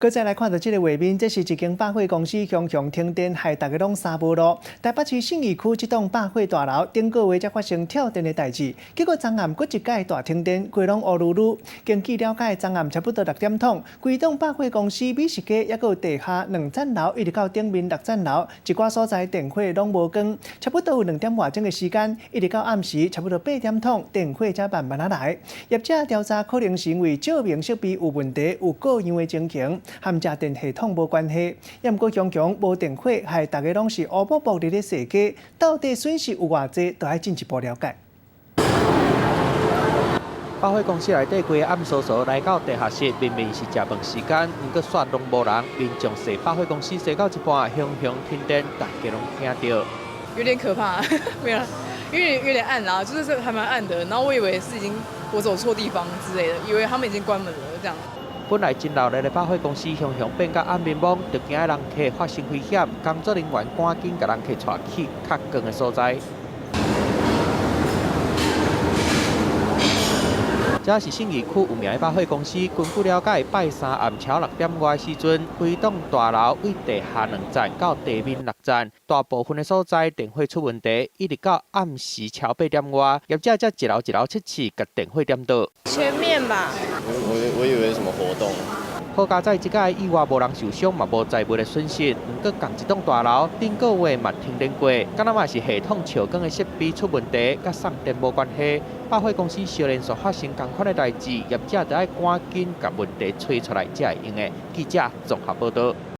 搁再来看到这个画面，这是一间百货公司熊熊停电，害大家拢三无路。台北市信义区这栋百货大楼，顶个月才发生跳电的代志，结果昨暗搁一届大停电，规拢乌噜噜。根据了解，昨暗差不多6点钟，规栋百货公司美食街也有地下2层楼，一直到顶面6层楼，一寡所在电火拢无光，差不多有2点外钟的时间，一直到暗时差不多8点钟，电火才慢慢来。业者调查可能是因为照明设备有问题，有各样的情形。和家电系统无关系，也毋过强无电火，害大家拢是乌卜卜伫咧踅街，到底损失有偌济，都要进一步了解。百货公司内底规个暗飕飕来到地下室，明明是食饭时间，毋过煞拢无人，民众踅百货公司踅到一半，熊熊停电，大家拢听到。有点可怕，没有，有点暗啦，就是还蛮暗的。然后我以为是我走错地方之类的，以为他们已经关门了这样。本来真闹热的百货公司，熊熊变到暗暝暝，就惊人客发生危险，工作人员赶紧把人客带去较光的所在。这是信义区有名的百货公司。根据了解，拜三暗超6点外时阵，规栋大楼为地下2层到地面6层，大部分的所在电火出问题，一直到暗时超8点外，业者才一楼测试，把电火点倒。全面吧。我以为什么活动。好佳在即届意外无人受伤，嘛无财物的损失。毋过共一栋大楼顶个月嘛停电过，敢若嘛是系统照光的设备出问题，甲送电无关系。百货公司小连续发生同款的代志，业者就要赶紧把问题找出来才会用的。记者综合报道。